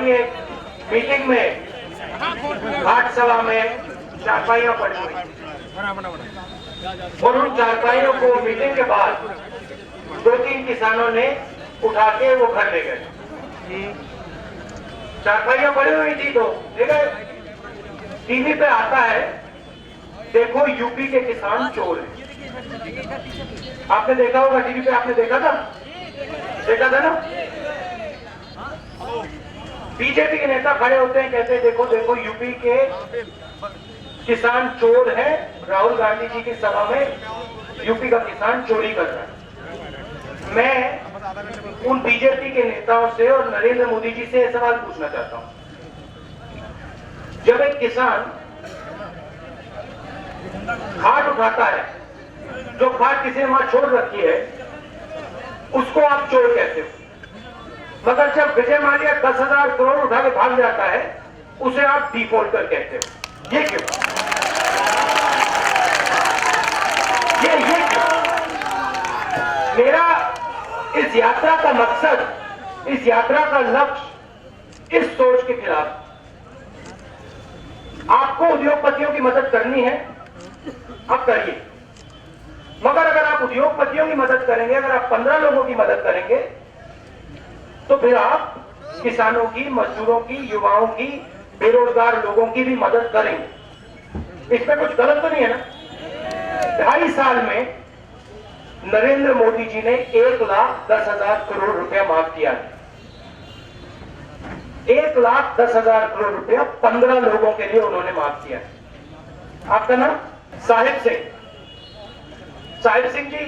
हमारी एक मीटिंग में घाट सभा में चारपाइयां पड़ी हुई और उन चारपाइयों को मीटिंग के बाद 2-3 किसानों ने उठा के वो घर ले गए। चारपाइयां पड़ी हुई थी तो ले गए। टीवी पे आता है, देखो यूपी के किसान चोर हैं। आपने देखा होगा टीवी पे, आपने देखा था ना। बीजेपी के नेता खड़े होते हैं, कहते हैं देखो देखो यूपी के किसान चोर हैं। राहुल गांधी जी की सभा में यूपी का किसान चोरी कर रहा है। मैं उन बीजेपी के नेताओं से और नरेंद्र मोदी जी से सवाल पूछना चाहता हूं, जब एक किसान खाद उठाता है, जो खाद किसी ने वहां छोड़ रखी है, उसको आप चोर कहते हो, मगर जब विजय माल्या 10,000 करोड़ उठा के भाग जाता है, उसे आप डिफॉल्टर कहते हो। ये क्यों? ये क्यों? मेरा इस यात्रा का मकसद, इस यात्रा का लक्ष्य इस सोच के खिलाफ। आपको उद्योगपतियों की मदद करनी है, आप करिए, मगर अगर आप उद्योगपतियों की मदद करेंगे, अगर आप 15 लोगों की मदद करेंगे, तो फिर आप किसानों की, मजदूरों की, युवाओं की, बेरोजगार लोगों की भी मदद करेंगे। इसमें कुछ गलत तो नहीं है ना। 2.5 साल में नरेंद्र मोदी जी ने 1,10,000 करोड़ रुपया माफ किया है। 1,10,000 करोड़ रुपया 15 लोगों के लिए उन्होंने माफ किया है। आपका नाम साहिब सिंह। साहिब सिंह जी,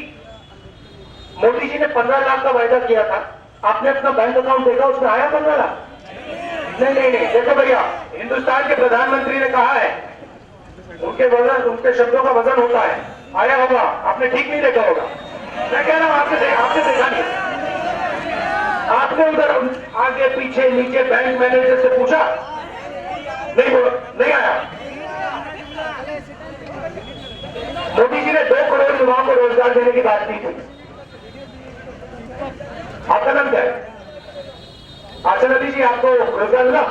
मोदी जी ने 15 लाख का वायदा किया था, आपने अपना बैंक अकाउंट देखा, उसमें आया 15 लाख? नहीं। देखो भैया, हिंदुस्तान के प्रधानमंत्री ने कहा है, उनके शब्दों का वजन होता है। आया होगा, आपने ठीक नहीं देखा होगा। मैं कह रहा हूं आपने देखा नहीं। आपने उधर आगे पीछे नीचे बैंक मैनेजर से पूछा, नहीं बोला, नहीं आया। मोदी जी ने 2 करोड़ युवाओं को रोजगार देने की बात की थी। आपका नाम क्या है? आशा नदी जी, आपको रोजगार मिला?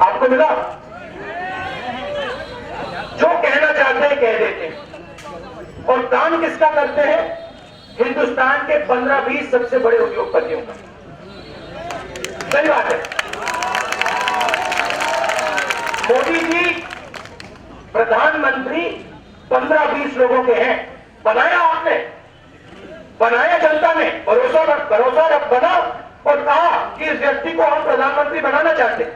आपको मिला? जो कहना चाहते हैं कह देते हैं, और काम किसका करते हैं? हिंदुस्तान के 15-20 सबसे बड़े उद्योगपतियों का। सही बात है। मोदी जी प्रधानमंत्री 15-20 लोगों के हैं। बनाया आपने, बनाया जनता ने, भरोसा बना और कहा कि इस व्यक्ति को हम प्रधानमंत्री बनाना चाहते हैं।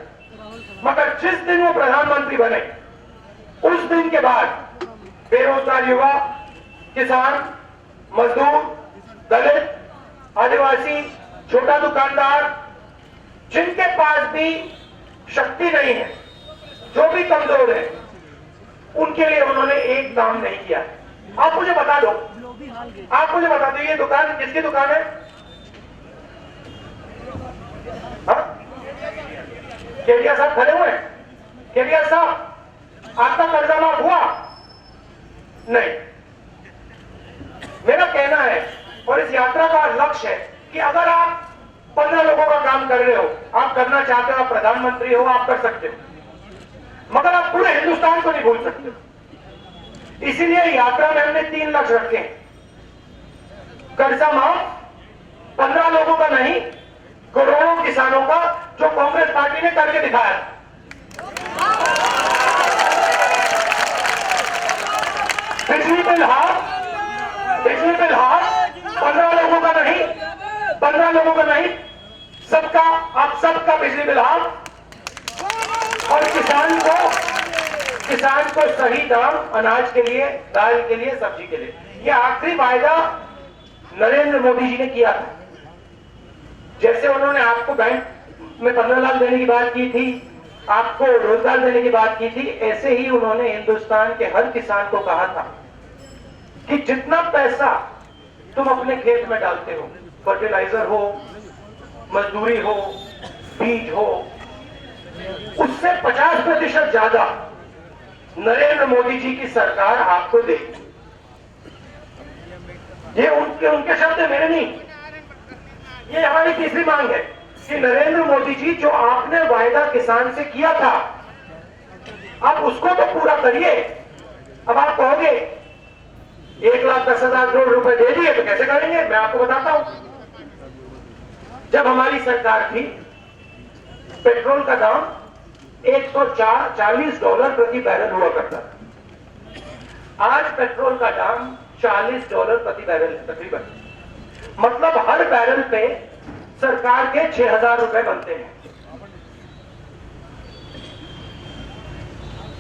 मगर जिस दिन वो प्रधानमंत्री बने, उस दिन के बाद बेरोजगार युवा, किसान, मजदूर, दलित, आदिवासी, छोटा दुकानदार, जिनके पास भी शक्ति नहीं है, जो भी कमजोर है, उनके लिए उन्होंने एक काम नहीं किया। आप मुझे बता दो, ये दुकान किसकी दुकान है? केडिया साहब खड़े हुए हैं। केडिया साहब, आपका कर्जा माफ हुआ? नहीं। मेरा कहना है, और इस यात्रा का लक्ष्य है कि अगर आप 15 लोगों का काम कर रहे हो, आप करना चाहते हो, आप प्रधानमंत्री हो, आप कर सकते हो, मगर आप पूरे हिंदुस्तान को नहीं भूल सकते। इसीलिए यात्रा में हमने 3 लक्ष्य रखे हैं। कर्जा माफ 15 लोगों का नहीं, करोड़ों किसानों का, जो कांग्रेस पार्टी ने करके दिखाया। बिजली बिल हाफ 15 लोगों का नहीं, 15 लोगों का नहीं, सबका, आप सबका बिजली बिल हाफ, और किसान को सही दाम अनाज के लिए, दाल के लिए, सब्जी के लिए। यह आखिरी वायदा नरेंद्र मोदी जी ने किया था। जैसे उन्होंने आपको बैंक में 15 लाख देने की बात की थी, आपको रोजगार देने की बात की थी, ऐसे ही उन्होंने हिंदुस्तान के हर किसान को कहा था कि जितना पैसा तुम अपने खेत में डालते हो, फर्टिलाइजर हो, मजदूरी हो, बीज हो, उससे 50% ज्यादा नरेंद्र मोदी जी की सरकार आपको देगी। ये उनके शब्द है, मेरे नहीं। ये हमारी तीसरी मांग है कि नरेंद्र मोदी जी, जो आपने वायदा किसान से किया था, आप उसको तो पूरा करिए। अब आप कहोगे 1,10,000 करोड़ रुपए दे दिए तो कैसे करेंगे? मैं आपको बताता हूं। जब हमारी सरकार थी, पेट्रोल का दाम $140 प्रति बैरल हुआ करता था। आज पेट्रोल का दाम $40 प्रति बैरल है तकरीबन। मतलब हर बैरल पे सरकार के 6,000 रुपए बनते हैं।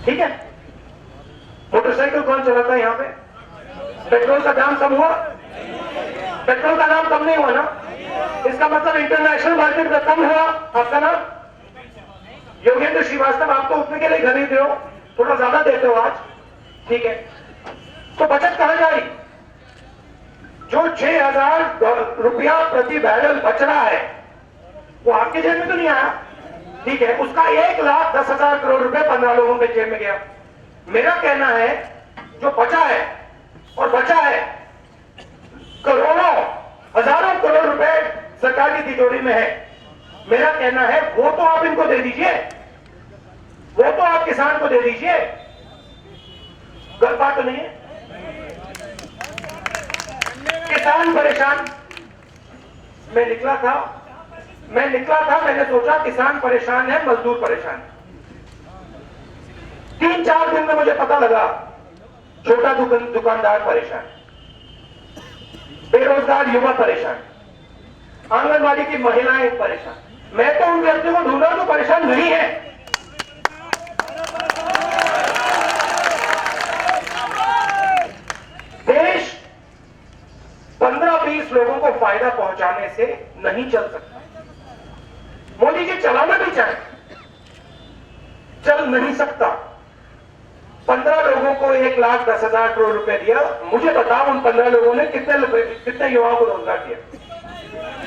ठीक है? मोटरसाइकिल कौन चलाता है यहां पे? पेट्रोल का दाम कम हुआ? पेट्रोल का दाम कम नहीं हुआ ना? इसका मतलब इंटरनेशनल मार्केट में कम हुआ। आपका नाम योगेंद्र श्रीवास्तव, आप तो उतने के लिए घर ही दे हो, थोड़ा ज्यादा देते हो आज। ठीक है, तो बचत कहां जा रही? जो 6,000 रुपया प्रति बैरल बच रहा है वो आपके जेब में तो नहीं आया। ठीक है, उसका 1,10,000 करोड़ रुपए 15 लोगों के जेब में गया। मेरा कहना है जो बचा है, और बचा है करोड़ों हजारों करोड़ रुपए सरकार की तिजोरी में है, मेरा कहना है वो तो आप इनको दे दीजिए, वो तो आप किसान को दे दीजिए। गलत बात तो नहीं है? किसान परेशान। मैं निकला था, मैंने सोचा किसान परेशान है, मजदूर परेशान है। 3-4 दिन में मुझे पता लगा छोटा दुकानदार परेशान, बेरोजगार युवा परेशान, आंगनबाड़ी की महिलाएं परेशान। मैं तो उन व्यक्तियों को ढूंढा जो परेशान नहीं है। देश 15-20 लोगों को फायदा पहुंचाने से नहीं चल सकता। मोदी जी चलाना भी चाहे, चल नहीं सकता। 15 लोगों को 1,10,000 करोड़ रुपए दिया। मुझे बताओ उन 15 लोगों ने कितने युवाओं को रोजगार दिया?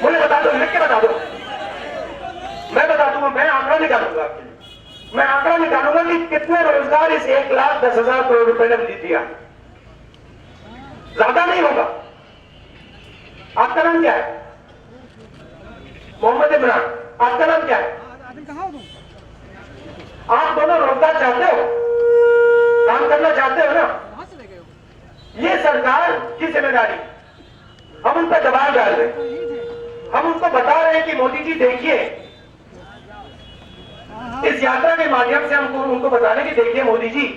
मुझे बता दो, लिख के बता दो। मैं बता दूंगा, मैं आंकड़ा निकालूंगा आपके लिए। मैं आंकड़ा निकालूंगा कि कितने रोजगार इस 1,10,000 करोड़ रुपए ने दिया। ज्यादा नहीं होगा। आपका नाम क्या है? मोहम्मद इमरान। आपका नाम क्या है? आप दोनों रोजगार चाहते हो, काम करना चाहते हो ना? ये सरकार की जिम्मेदारी, हम उन पर दबाव डाल रहे हैं। हम उनको बता रहे हैं कि मोदी जी देखिए, इस यात्रा के माध्यम से हम उनको बता रहे हैं कि देखिए मोदी जी,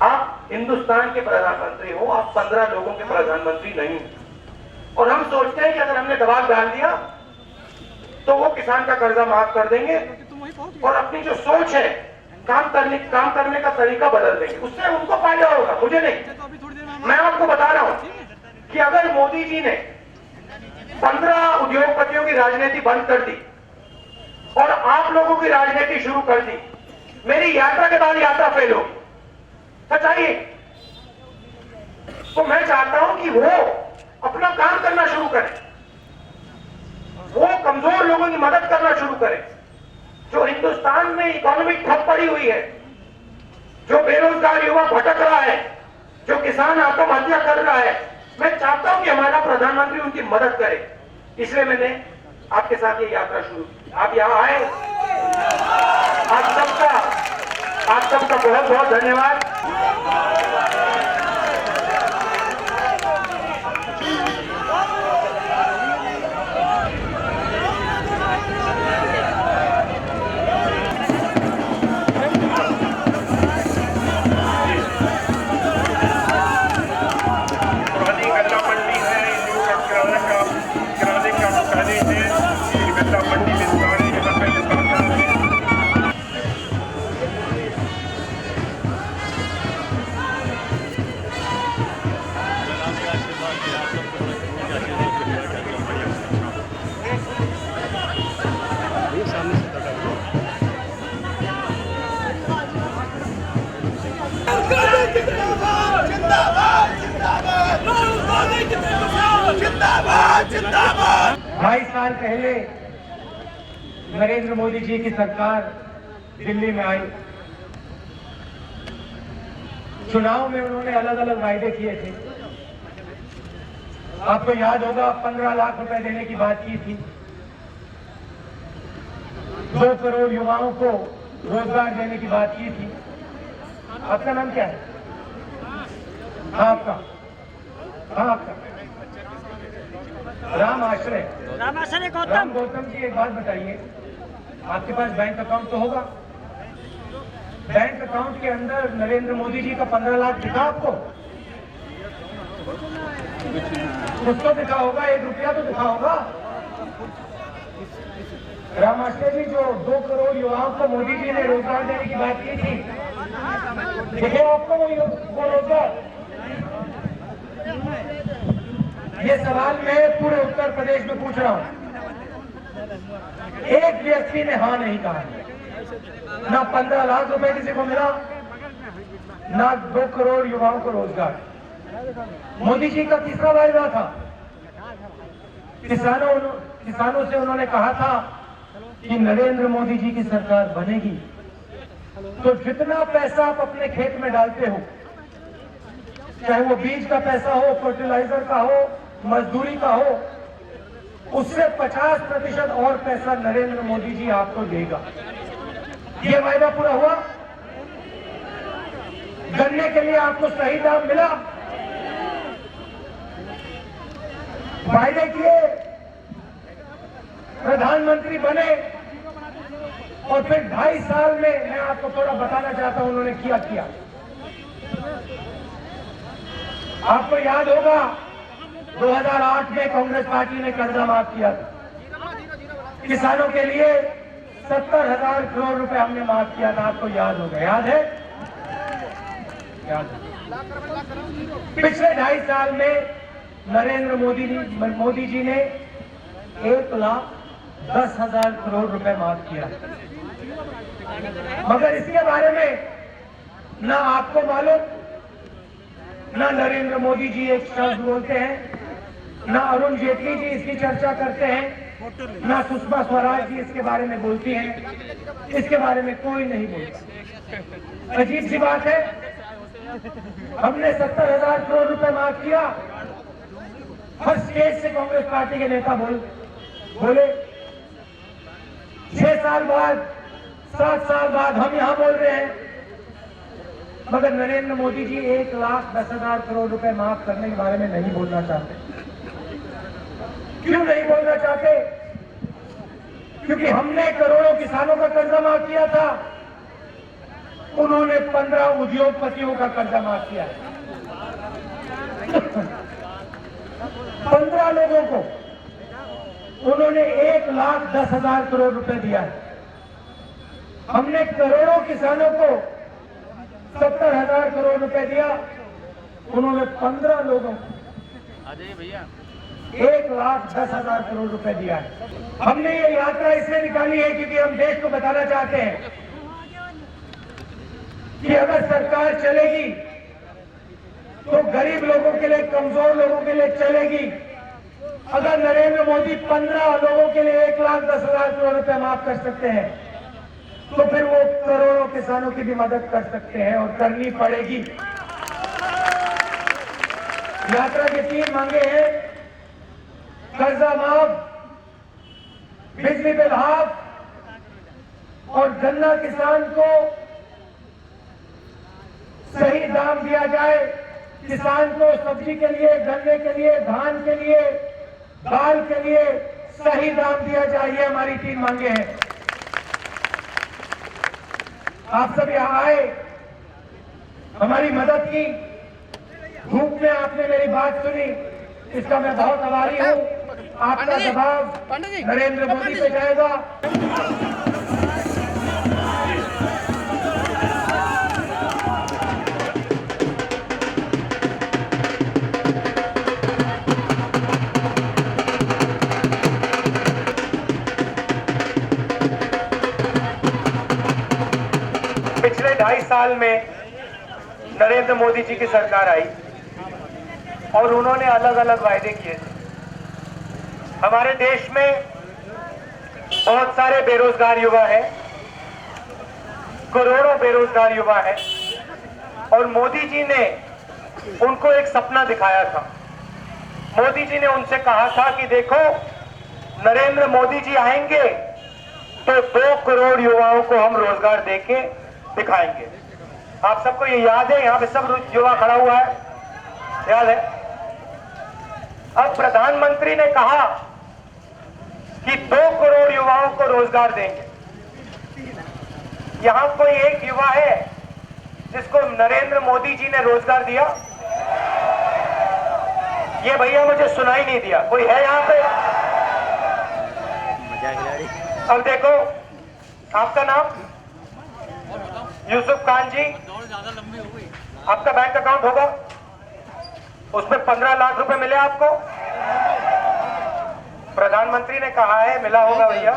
आप हिंदुस्तान के प्रधानमंत्री हो, आप 15 लोगों के प्रधानमंत्री नहीं। और हम सोचते हैं कि अगर हमने दबाव डाल दिया तो वो किसान का कर्जा माफ कर देंगे और अपनी जो सोच है काम करने का तरीका बदल देंगे। उससे उनको फायदा होगा, मुझे नहीं। मैं आपको बता रहा हूं कि अगर मोदी जी ने 15 उद्योगपतियों की राजनीति बंद कर दी और आप लोगों की राजनीति शुरू कर दी, मेरी यात्रा के बाद यात्रा फेल होगी। सच्चाई। तो मैं चाहता हूं कि वो अपना काम करना शुरू करें, वो कमजोर लोगों की मदद करना शुरू करें। जो हिंदुस्तान में इकोनॉमी ठप पड़ी हुई है, जो बेरोजगार युवा भटक रहा है, जो किसान आत्महत्या कर रहा है, मैं चाहता हूं कि हमारा प्रधानमंत्री उनकी मदद करे। इसलिए मैंने आपके साथ ये यात्रा शुरू की। आप यहां आए, आप सबका बहुत बहुत धन्यवाद। जिंदाबाद। 22 साल पहले नरेंद्र मोदी जी की सरकार दिल्ली में आई। चुनाव में उन्होंने अलग अलग वायदे किए थे। आपको याद होगा 15 लाख रुपए देने की बात की थी, 2 करोड़ युवाओं को रोजगार देने की बात की थी। आपका नाम क्या है? हाँ आपका, हाँ आपका राम आश्रय राम गौतम जी, एक बात बताइए, आपके पास बैंक अकाउंट तो होगा? बैंक अकाउंट के अंदर नरेंद्र मोदी जी का 15 लाख दिखा आपको? कुछ तो दिखा होगा, 1 रुपया तो दिखा होगा। राम आश्रय जी, जो 2 करोड़ युवाओं को मोदी जी ने रोजगार देने की बात की थी, दिखे आपको वो रोजगार? ये सवाल मैं पूरे उत्तर प्रदेश में पूछ रहा हूं, एक व्यक्ति ने हाँ नहीं कहा। ना 15 लाख रुपए किसी को मिला, ना 2 करोड़ युवाओं को रोजगार। मोदी जी का तीसरा वायदा था, किसानों से उन्होंने कहा था कि नरेंद्र मोदी जी की सरकार बनेगी तो जितना पैसा आप अपने खेत में डालते हो, चाहे वो बीज का पैसा हो, फर्टिलाइजर का हो, मजदूरी का हो, उससे 50% और पैसा नरेंद्र मोदी जी आपको देगा। ये वायदा पूरा हुआ? गन्ने के लिए आपको सही दाम मिला? वायदे किए, प्रधानमंत्री बने और फिर 2.5 साल में मैं आपको थोड़ा बताना चाहता हूं उन्होंने किया। आपको याद होगा 2008 में कांग्रेस पार्टी ने कर्जा माफ किया था, किसानों के लिए 70,000 करोड़ रुपए हमने माफ किया था, आपको याद होगा? याद है? याद है। पिछले 2.5 साल में नरेंद्र मोदी जी ने 1,10,000 करोड़ रुपए माफ किया, मगर इसके बारे में ना आपको मालूम, ना नरेंद्र मोदी जी एक शब्द बोलते हैं, ना अरुण जेटली जी इसकी चर्चा करते हैं, ना सुषमा स्वराज जी इसके बारे में बोलती हैं, इसके बारे में कोई नहीं बोलता। अजीब सी बात है, हमने 70,000 करोड़ रुपए माफ किया, हर स्टेज से कांग्रेस पार्टी के नेता बोले 6 साल बाद, 7 साल बाद हम यहां बोल रहे हैं, मगर नरेंद्र मोदी जी 1,10,000 करोड़ रुपए माफ करने के बारे में नहीं बोलना चाहते। क्यों नहीं बोलना चाहते? क्योंकि हमने करोड़ों किसानों का कर्जा माफ किया था, उन्होंने 15 उद्योगपतियों का कर्जा माफ किया। 15 लोगों को उन्होंने 1,10,000 करोड़ रुपए दिया है। हमने करोड़ों किसानों को 70,000 करोड़ रुपए दिया, उन्होंने 15 लोगों को 1,10,000 करोड़ रुपए दिया है। हमने ये यात्रा इसलिए निकाली है क्योंकि हम देश को बताना चाहते हैं कि अगर सरकार चलेगी तो गरीब लोगों के लिए, कमजोर लोगों के लिए चलेगी। अगर नरेंद्र मोदी 15 लोगों के लिए 1,10,000 करोड़ रुपए माफ कर सकते हैं तो फिर वो करोड़ों किसानों की भी मदद कर सकते हैं और करनी पड़ेगी। यात्रा की 3 मांगे हैं, कर्जा माफ, बिजली बिल हाफ और गन्ना किसान को सही दाम दिया जाए। किसान को सब्जी के लिए, गन्ने के लिए, धान के लिए, दाल के लिए सही दाम दिया जाए, ये हमारी 3 मांगे हैं। आप सब यहां आए, हमारी मदद की, धूप में आपने मेरी बात सुनी, इसका मैं बहुत आभारी हूं। आपका दबाव नरेंद्र मोदी पे जाएगा। पिछले 2.5 साल में नरेंद्र मोदी जी की सरकार आई और उन्होंने अलग अलग वायदे किए थे। हमारे देश में बहुत सारे बेरोजगार युवा हैं, करोड़ों बेरोजगार युवा हैं, और मोदी जी ने उनको एक सपना दिखाया था मोदी जी ने उनसे कहा था कि देखो नरेंद्र मोदी जी आएंगे तो 2 करोड़ युवाओं को हम रोजगार देके दिखाएंगे। आप सबको ये याद है? यहाँ पे सब युवा खड़ा हुआ है, याद है? अब प्रधानमंत्री ने कहा कि 2 करोड़ युवाओं को रोजगार देंगे। यहां कोई एक युवा है जिसको नरेंद्र मोदी जी ने रोजगार दिया? ये भैया मुझे सुनाई नहीं दिया। कोई है यहां पे? अब देखो, आपका नाम? यूसुफ खान जी। आपका बैंक अकाउंट होगा, उसमें 15 लाख रुपए मिले आपको? प्रधानमंत्री ने कहा है मिला होगा भैया,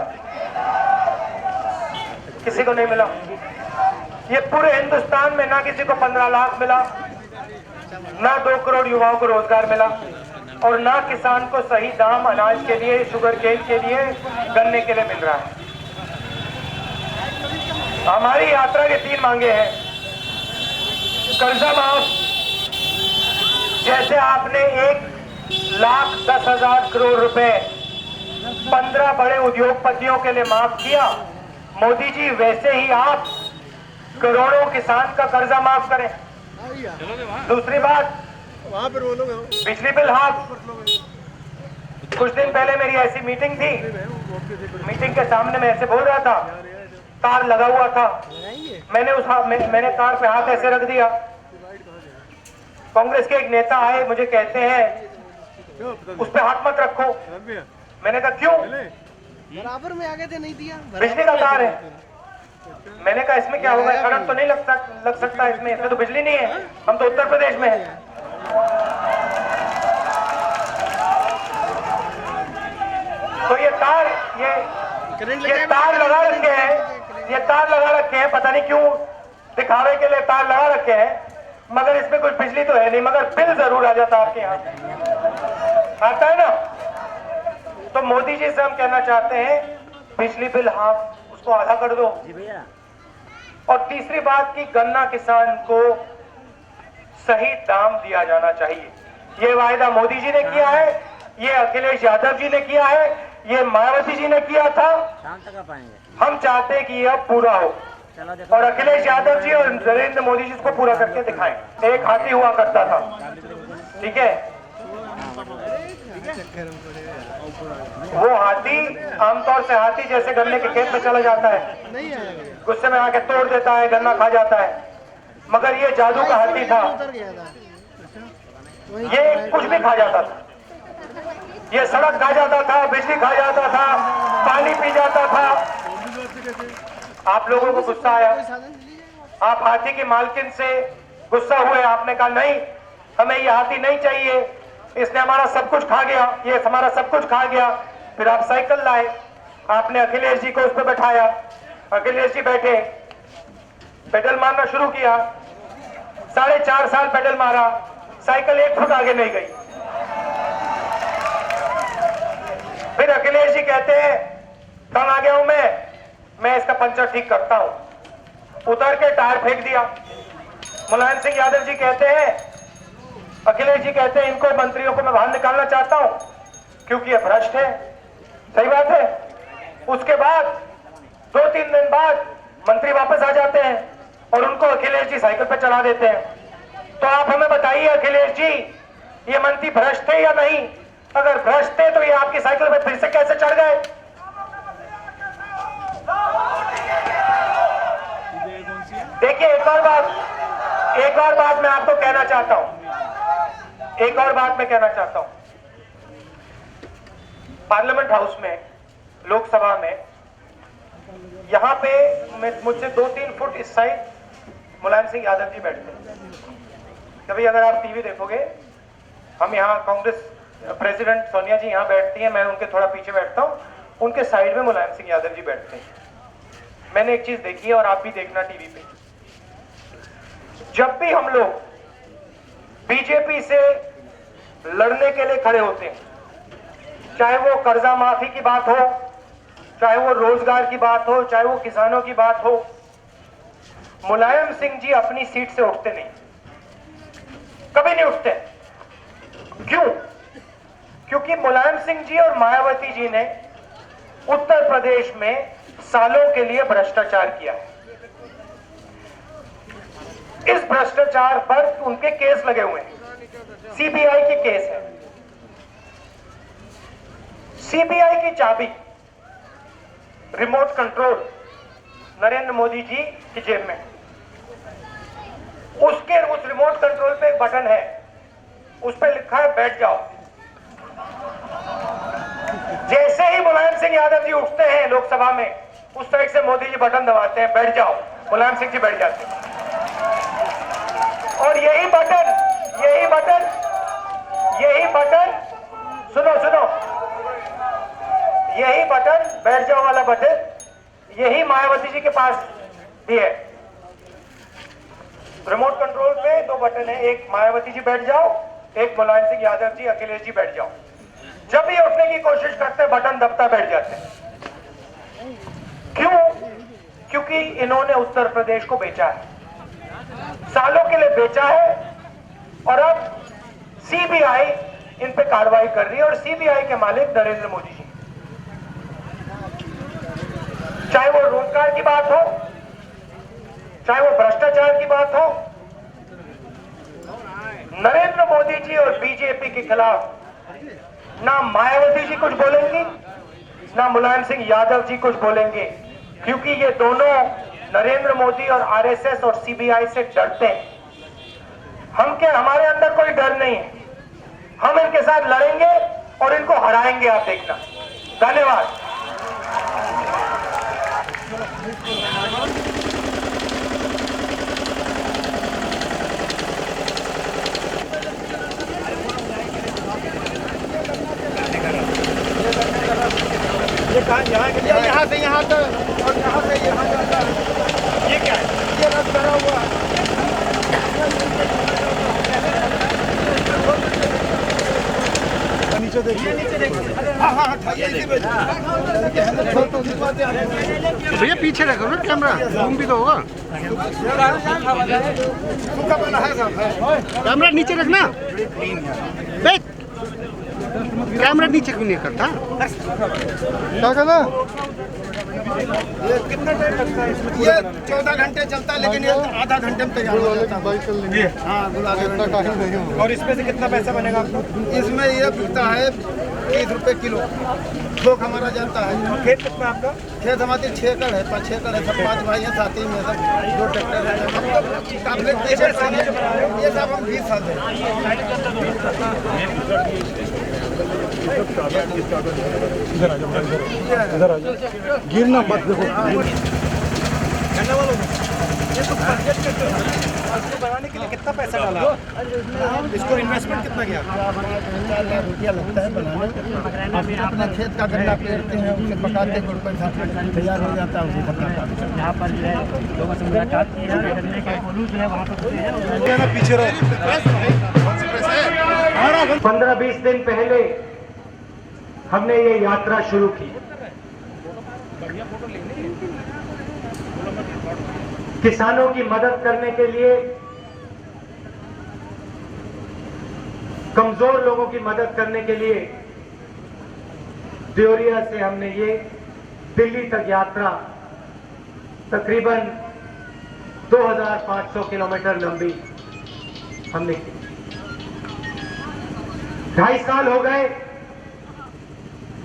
किसी को नहीं मिला। ये पूरे हिंदुस्तान में ना किसी को 15 लाख मिला, ना 2 करोड़ युवाओं को रोजगार मिला, और ना किसान को सही दाम अनाज के लिए, शुगर केन के लिए, गन्ने के लिए मिल रहा है। हमारी यात्रा के 3 मांगे हैं। कर्जा माफ, जैसे आपने 1,10,000 करोड़ रुपए 15 बड़े उद्योगपतियों के लिए माफ किया, मोदी जी वैसे ही आप करोड़ों किसान का कर्जा माफ करें। दूसरी बात, बिजली बिल हाफ। कुछ दिन पहले मेरी ऐसी मीटिंग थी, मीटिंग के सामने मैं ऐसे बोल रहा था, तार लगा हुआ था, मैंने तार पे हाथ ऐसे रख दिया। कांग्रेस के एक नेता आए, मुझे कहते हैं उस पे हाथ मत रखो। मैंने कहा क्यों? बराबर में आगे थे, नहीं दिया। बिजली का तार है। मैंने कहा इसमें क्या होगा, करंट तो नहीं लग सकता इसमें तो बिजली नहीं है, हम तो उत्तर प्रदेश में हैं। तो ये तार लगा रखे हैं, ये तार लगा रखे हैं, पता नहीं क्यों दिखावे के लिए तार लगा रखे हैं, मगर इसमें कुछ बिजली तो है नहीं, मगर बिल जरूर आ जाता आपके यहाँ, आता है ना? तो मोदी जी से हम कहना चाहते हैं बिजली बिल हाफ, उसको आधा कर दो। और तीसरी बात की गन्ना किसान को सही दाम दिया जाना चाहिए। ये वायदा मोदी जी ने किया है, ये अखिलेश यादव जी ने किया है, ये मायावती जी ने किया था। हम चाहते हैं कि ये अब पूरा हो, और अखिलेश यादव जी और नरेंद्र मोदी जी इसको पूरा करके दिखाएं। एक हाथी हुआ करता था, ठीक है? वो हाथी आमतौर से हाथी जैसे गन्ने के खेत में चला जाता है, गुस्से में आके तोड़ देता है, गन्ना खा जाता है, मगर ये जादू का हाथी था, ये कुछ भी खा जाता था, ये सड़क खा जाता था, बिजली खा जाता था, पानी पी जाता था। आप लोगों को गुस्सा आया, आप हाथी की मालकिन से गुस्सा हुए, आपने कहा नहीं हमें ये हाथी नहीं चाहिए, इसने हमारा सब कुछ खा गया, ये हमारा सब कुछ खा गया। फिर आप साइकिल लाए, आपने अखिलेश जी को उस पर बैठाया, अखिलेश जी बैठे, पेडल मारना शुरू किया, 4.5 साल पेडल मारा, साइकिल 1 फुट आगे नहीं गई। फिर अखिलेश जी कहते हैं तंग आ गया हूं मैं इसका पंचर ठीक करता हूं, उतर के टायर फेंक दिया। मुलायम सिंह यादव जी कहते हैं, अखिलेश जी कहते हैं इनको मंत्रियों को मैं बाहर निकालना चाहता हूं क्योंकि ये भ्रष्ट है। सही बात है। उसके बाद 2-3 दिन बाद मंत्री वापस आ जाते हैं और उनको अखिलेश जी साइकिल पर चढ़ा देते हैं। तो आप हमें बताइए अखिलेश जी, ये मंत्री भ्रष्ट थे या नहीं? अगर भ्रष्ट थे तो ये आपकी साइकिल पर फिर से कैसे चढ़ गए? देखिए एक और बात मैं आपको कहना चाहता हूं, एक और बात मैं कहना चाहता हूं। पार्लियामेंट हाउस में, लोकसभा में, यहां पे मुझसे 2-3 फुट इस साइड मुलायम सिंह यादव जी बैठते हैं। कभी अगर आप टीवी देखोगे, हम यहाँ कांग्रेस प्रेसिडेंट सोनिया जी यहाँ बैठती हैं, मैं उनके थोड़ा पीछे बैठता हूँ, उनके साइड में मुलायम सिंह यादव जी बैठते हैं। मैंने एक चीज देखी है और आप भी देखना टीवी पे, जब भी हम लोग बीजेपी से लड़ने के लिए खड़े होते हैं, चाहे वो कर्जा माफी की बात हो, चाहे वो रोजगार की बात हो, चाहे वो किसानों की बात हो, मुलायम सिंह जी अपनी सीट से उठते नहीं, कभी नहीं उठते। क्यों? क्योंकि मुलायम सिंह जी और मायावती जी ने उत्तर प्रदेश में सालों के लिए भ्रष्टाचार किया है। इस भ्रष्टाचार पर उनके केस लगे हुए हैं, सीबीआई के केस है। सीबीआई की चाबी, रिमोट कंट्रोल नरेंद्र मोदी जी की जेब में। उस रिमोट कंट्रोल पे एक बटन है, उस पर लिखा है बैठ जाओ। जैसे ही मुलायम सिंह यादव जी उठते हैं लोकसभा में, उस साइड से मोदी जी बटन दबाते हैं, बैठ जाओ। मुलायम सिंह जी बैठ जाते हैं। और यही बटन सुनो यही बटन, बैठ जाओ वाला बटन, यही मायावती जी के पास भी है। रिमोट कंट्रोल पे दो बटन है, एक मायावती जी बैठ जाओ, एक मुलायम सिंह यादव जी, अखिलेश जी बैठ जाओ। जब भी उठने की कोशिश करते हैं बटन दबता, बैठ जाते हैं। क्यों? क्योंकि इन्होंने उत्तर प्रदेश को बेचा है, सालों के लिए बेचा है, और अब सीबीआई इन पे कार्रवाई कर रही है। और सीबीआई के मालिक नरेंद्र मोदी जी, चाहे वो रोजगार की बात हो, चाहे वो भ्रष्टाचार की बात हो, नरेंद्र मोदी जी और बीजेपी के खिलाफ ना मायावती जी कुछ बोलेंगी, ना मुलायम सिंह यादव जी कुछ बोलेंगे, क्योंकि ये दोनों नरेंद्र मोदी और आरएसएस और सीबीआई से डरते हैं। हमारे अंदर कोई डर नहीं है, हम इनके साथ लड़ेंगे और इनको हराएंगे, आप देखना। धन्यवाद। यहाँ से यहाँ तक और यहाँ से यहाँ जाता है। ये क्या है? ये रद्द करा हुआ है। नीचे देखिए। हाँ, भैया पीछे रखो ना कैमरा, घूम भी तो होगा। कैमरा नीचे रखना, कैमरा नीचे क्यों नहीं करता? क्या कहना? ये कितना टाइम लगता है इसमें? ये 14 घंटे चलता है, लेकिन ये आधा घंटे में तैयार हो जाता है। हाँ, और इसमें से कितना पैसा बनेगा आपको? इसमें ये बिकता है 30 रुपए किलो, थोक हमारा जाता है। खेत कितना आपका? खेत हमारे 6 एकड़ है, 5-6 एकड़ है, सब 5 भाई हैं, साथ ही में सब 2 ट्रैक्टर है। ये सब हम 20 साल से गिरना मत देखो। बनाने के लिए कितना पैसा डाला? इसको इन्वेस्टमेंट कितना गया? 4 लाख रुपया लगता है बनाने में। अपना खेत का गन्ना पेरते हैं, उसे पकाते हैं, पैसा तैयार हो जाता है, उसे पकाते। यहाँ पर जो है लोगों से मुलाकात की है, गन्ने के कोल्हू जो है वहाँ पर पीछे रहो। 15-20 दिन पहले हमने ये यात्रा शुरू की। किसानों की मदद करने के लिए, कमजोर लोगों की मदद करने के लिए देवरिया से हमने ये दिल्ली तक यात्रा तकरीबन 2500 किलोमीटर लंबी हमने की। 2.5 साल हो गए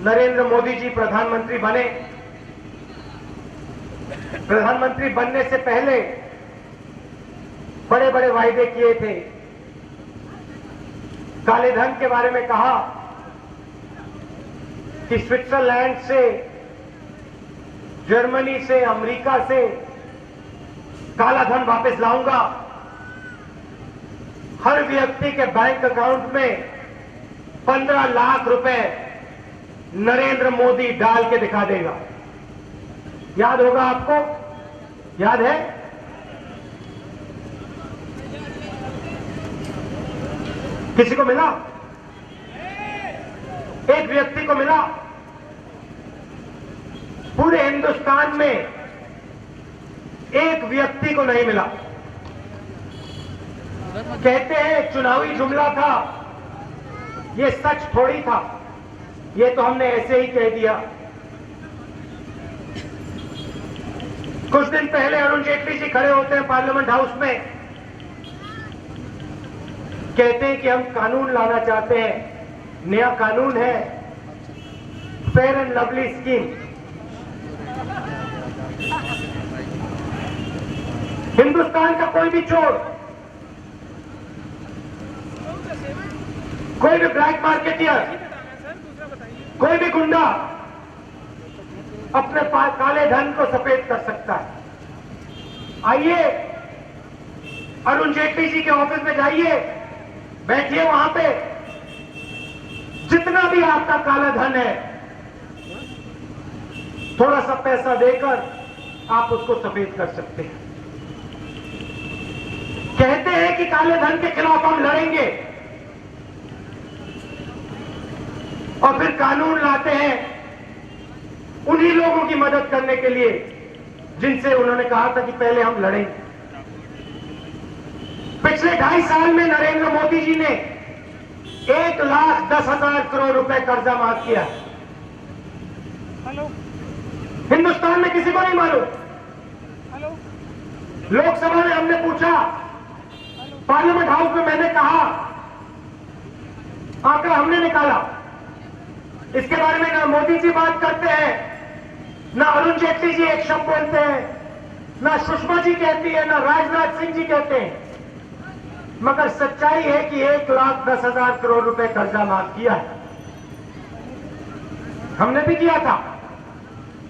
नरेंद्र मोदी जी प्रधानमंत्री बने। प्रधानमंत्री बनने से पहले बड़े बड़े वायदे किए थे। काले धन के बारे में कहा कि स्विट्जरलैंड से, जर्मनी से, अमेरिका से काला धन वापस लाऊंगा। हर व्यक्ति के बैंक अकाउंट में 15 लाख रुपए नरेंद्र मोदी डाल के दिखा देगा। याद होगा आपको? याद है? किसी को मिला? एक व्यक्ति को मिला? पूरे हिंदुस्तान में एक व्यक्ति को नहीं मिला। कहते हैं चुनावी जुमला था ये सच थोड़ी था, ये तो हमने ऐसे ही कह दिया। कुछ दिन पहले अरुण जेटली जी खड़े होते हैं पार्लियामेंट हाउस में, कहते हैं कि हम कानून लाना चाहते हैं, नया कानून है fair and lovely scheme. Hindustan का कोई भी चोर, कोई भी ब्लैक मार्केटियर, कोई भी गुंडा अपने काले धन को सफेद कर सकता है। आइए अरुण जेटली जी के ऑफिस में जाइए, बैठिए वहां पे, जितना भी आपका काला धन है थोड़ा सा पैसा देकर आप उसको सफेद कर सकते हैं। कहते हैं कि काले धन के खिलाफ हम लड़ेंगे और फिर कानून लाते हैं उन्हीं लोगों की मदद करने के लिए जिनसे उन्होंने कहा था कि पहले हम लड़ेंगे। पिछले 2.5 साल में नरेंद्र मोदी जी ने 1,10,000 करोड़ रुपए कर्जा माफ किया। हिंदुस्तान में किसी को नहीं मालूम। लोकसभा में हमने पूछा, पार्लियामेंट हाउस में मैंने कहा, आंकड़ा हमने निकाला। इसके बारे में ना मोदी जी बात करते हैं, ना अरुण जेटली जी एक शब्द बोलते हैं, ना सुषमा जी कहती है, ना राजनाथ सिंह जी कहते हैं। मगर सच्चाई है कि 1,10,000 करोड़ रुपए कर्जा माफ किया है। हमने भी किया था,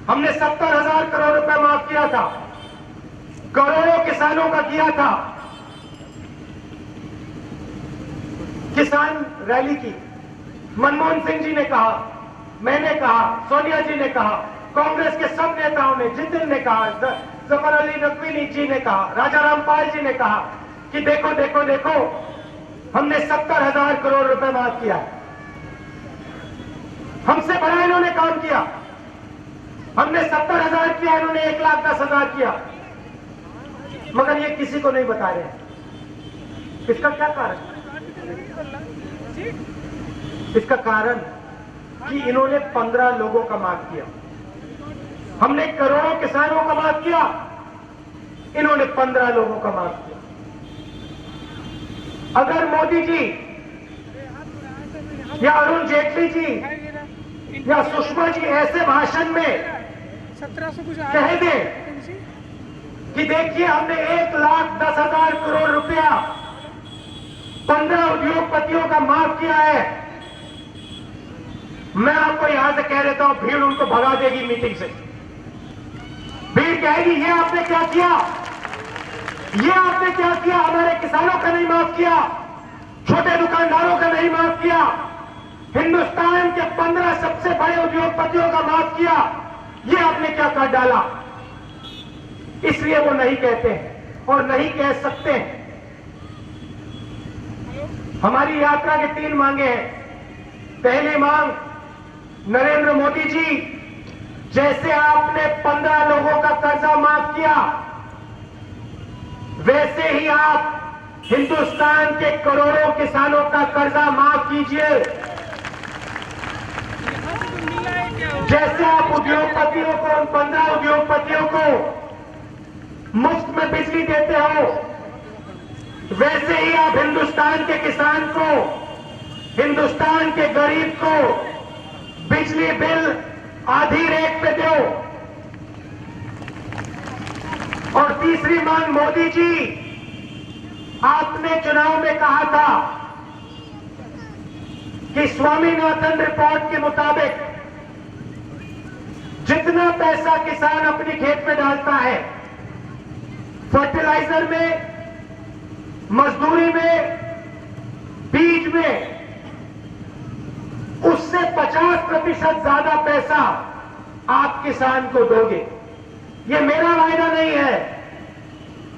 हमने 70,000 करोड़ रुपए माफ किया था, करोड़ों किसानों का किया था। किसान रैली की मनमोहन सिंह जी ने कहा, मैंने कहा, सोनिया जी ने कहा, कांग्रेस के सब नेताओं ने, जितिन ने कहा, जफर अली नकवी जी ने कहा, राजा रामपाल जी ने कहा कि देखो देखो देखो हमने 70,000 करोड़ रुपए माफ किया। हमसे बड़ा इन्होंने काम किया। हमने 70,000 किया, इन्होंने 1,10,000 किया। मगर ये किसी को नहीं बता रहे। इसका क्या कारण? इसका कारण कि इन्होंने 15 लोगों का माफ किया। हमने करोड़ों किसानों का माफ किया, इन्होंने 15 लोगों का माफ किया। अगर मोदी जी या अरुण जेटली जी या सुषमा जी ऐसे भाषण में कह दें कि देखिए हमने 1,10,000 करोड़ रुपया 15 उद्योगपतियों का माफ किया है, मैं आपको यहां से कह देता हूं, भीड़ उनको भगा देगी मीटिंग से। भीड़ कहेगी ये आपने क्या किया, ये आपने क्या किया, हमारे किसानों का नहीं माफ किया, छोटे दुकानदारों का नहीं माफ किया, हिंदुस्तान के 15 सबसे बड़े उद्योगपतियों का माफ किया, ये आपने क्या कर डाला। इसलिए वो नहीं कहते हैं और नहीं कह सकते हैं। हमारी यात्रा की 3 मांगे हैं। पहली मांग, नरेंद्र मोदी जी, जैसे आपने 15 लोगों का कर्जा माफ किया, वैसे ही आप हिंदुस्तान के करोड़ों किसानों का कर्जा माफ कीजिए। जैसे आप उद्योगपतियों को, 15 उद्योगपतियों को मुफ्त में बिजली देते हो, वैसे ही आप हिंदुस्तान के किसान को, हिंदुस्तान के गरीब को बिजली बिल आधी रेट पे दो। और तीसरी मांग, मोदी जी, आपने चुनाव में कहा था कि स्वामीनाथन रिपोर्ट के मुताबिक जितना पैसा किसान अपने खेत में डालता है, फर्टिलाइजर में, मजदूरी में, बीज में, उससे 50% ज्यादा पैसा आप किसान को दोगे। ये मेरा वायदा नहीं है,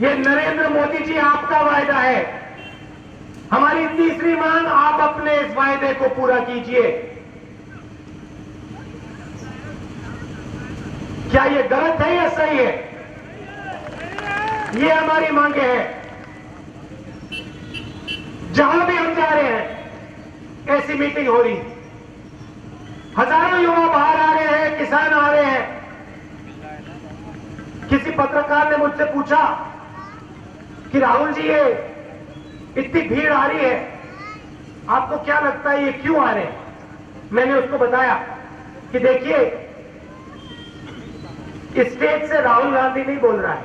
ये नरेंद्र मोदी जी आपका वायदा है। हमारी तीसरी मांग, आप अपने इस वायदे को पूरा कीजिए। क्या ये गलत है या सही है? ये हमारी मांगे हैं। जहां भी हम जा रहे हैं, ऐसी मीटिंग हो रही है। हजारों युवा बाहर आ रहे हैं, किसान आ रहे हैं। किसी पत्रकार ने मुझसे पूछा कि राहुल जी ये इतनी भीड़ आ रही है, आपको क्या लगता है ये क्यों आ रहे हैं? मैंने उसको बताया कि देखिए, स्टेज से राहुल गांधी नहीं बोल रहा है,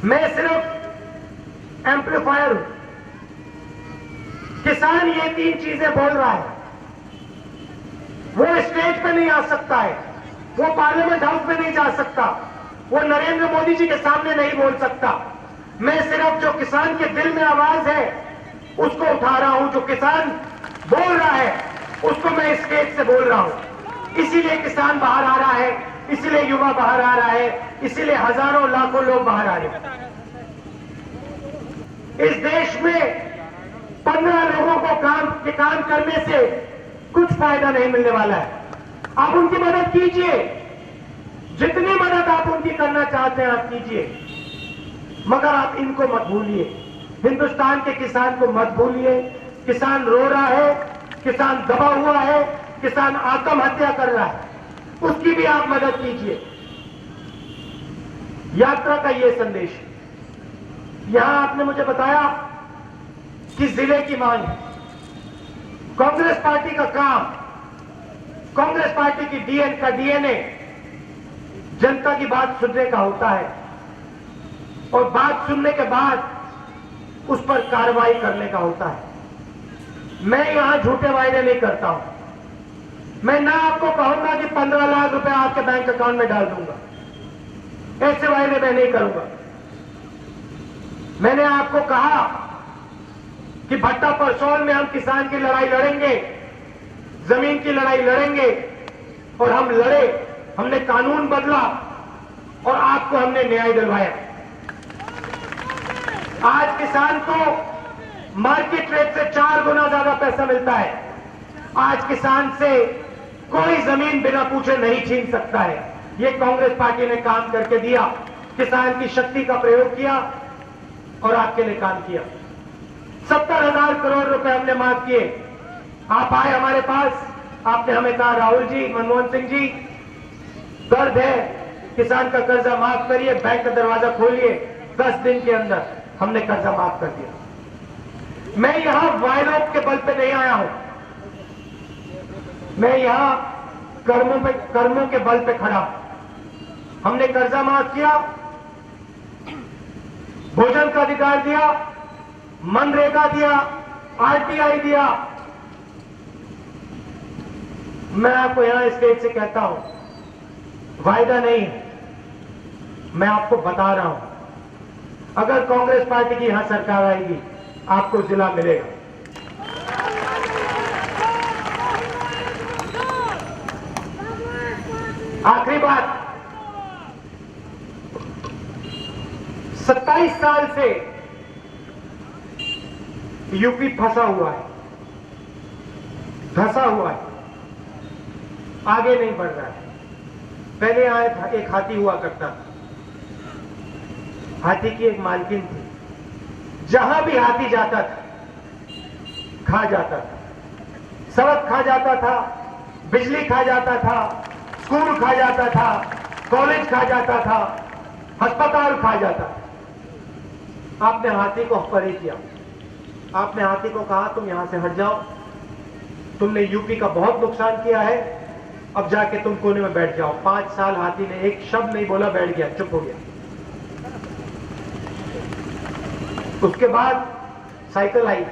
मैं सिर्फ एम्पलीफायर हूं। किसान ये 3 चीजें बोल रहा है, वो स्टेज पे नहीं आ सकता है, वो पार्लियामेंट हाउस में नहीं जा सकता, वो नरेंद्र मोदी जी के सामने नहीं बोल सकता। मैं सिर्फ जो किसान के दिल में आवाज है उसको उठा रहा हूं, जो किसान बोल रहा है उसको मैं स्टेज से बोल रहा हूं। इसीलिए किसान बाहर आ रहा है, इसीलिए युवा बाहर आ रहा है, इसीलिए हजारों लाखों लोग बाहर आ रहे हैं। इस देश में 15 लोगों को काम करने से कुछ फायदा नहीं मिलने वाला है। आप उनकी मदद कीजिए, जितनी मदद आप उनकी करना चाहते हैं आप कीजिए, मगर आप इनको मत भूलिए, हिंदुस्तान के किसान को मत भूलिए। किसान रो रहा है, किसान दबा हुआ है, किसान आत्महत्या कर रहा है, उसकी भी आप मदद कीजिए। यात्रा का ये संदेश है। यहां आपने मुझे बताया कि जिले की मांग है। कांग्रेस पार्टी का काम, कांग्रेस पार्टी की डीएनए जनता की बात सुनने का होता है और बात सुनने के बाद उस पर कार्रवाई करने का होता है। मैं यहां झूठे वायदे नहीं करता हूं। मैं ना आपको कहूंगा कि 15 लाख रुपए आपके बैंक अकाउंट में डाल दूंगा, ऐसे वायदे मैं नहीं करूंगा। मैंने आपको कहा कि भट्टा परसौल में हम किसान की लड़ाई लड़ेंगे, जमीन की लड़ाई लड़ेंगे, और हम लड़े, हमने कानून बदला और आपको हमने न्याय दिलवाया। आज किसान को मार्केट रेट से 4 गुना ज्यादा पैसा मिलता है। आज किसान से कोई जमीन बिना पूछे नहीं छीन सकता है। ये कांग्रेस पार्टी ने काम करके दिया, किसान की शक्ति का प्रयोग किया और आपके लिए काम किया। 70,000 करोड़ रुपए हमने माफ किए। आप आए हमारे पास, आपने हमें कहा राहुल जी, मनमोहन सिंह जी, दर्द है, किसान का कर्जा माफ करिए, बैंक का दरवाजा खोलिए। 10 दिन के अंदर हमने कर्जा माफ कर दिया। मैं यहां वायदों के बल पे नहीं आया हूं, मैं यहां कर्मों के बल पे खड़ा हूं। हमने कर्जा माफ किया, भोजन का अधिकार दिया, मनरेगा दिया, आरटीआई दिया। मैं आपको यहां स्टेज से कहता हूं, वायदा नहीं है, मैं आपको बता रहा हूं, अगर कांग्रेस पार्टी की यहां सरकार आएगी आपको जिला मिलेगा। आखिरी बात, 27 साल से यूपी फंसा हुआ है, धंसा हुआ है, आगे नहीं बढ़ रहा है। पहले यहां एक हाथी हुआ करता था, हाथी की एक मालकिन थी, जहां भी हाथी जाता था खा जाता था, सड़क खा जाता था, बिजली खा जाता था, स्कूल खा जाता था, कॉलेज खा जाता था, अस्पताल खा जाता था। आपने हाथी को परे किया, आपने हाथी को कहा तुम यहां से हट जाओ, तुमने यूपी का बहुत नुकसान किया है, अब जाके तुम कोने में बैठ जाओ। 5 साल हाथी ने एक शब्द नहीं बोला, बैठ गया, चुप हो गया। उसके बाद साइकिल आई,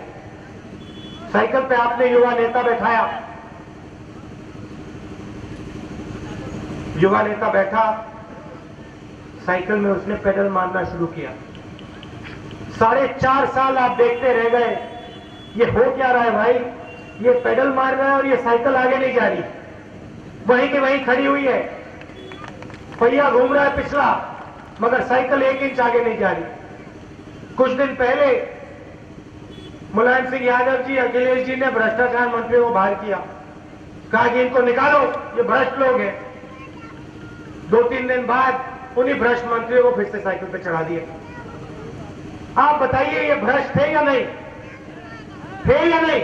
साइकिल पे आपने युवा नेता बैठाया, युवा नेता बैठा, साइकिल में उसने पेडल मारना शुरू किया। 4.5 साल आप देखते रह गए, ये हो क्या रहा है भाई, ये पेडल मार रहा है और ये साइकिल आगे नहीं जा रही, वहीं के वहीं खड़ी हुई है, पहिया घूम रहा है पिछला, मगर साइकिल 1 इंच आगे नहीं जा रही। कुछ दिन पहले मुलायम सिंह यादव जी, अखिलेश जी ने भ्रष्टाचार मंत्री को बाहर किया, कहा कि इनको निकालो, ये भ्रष्ट लोग हैं। 2-3 दिन बाद उन्हीं भ्रष्ट मंत्रियों को फिर से साइकिल पे चढ़ा दिया। आप बताइए ये भ्रष्ट है या नहीं? थे या नहीं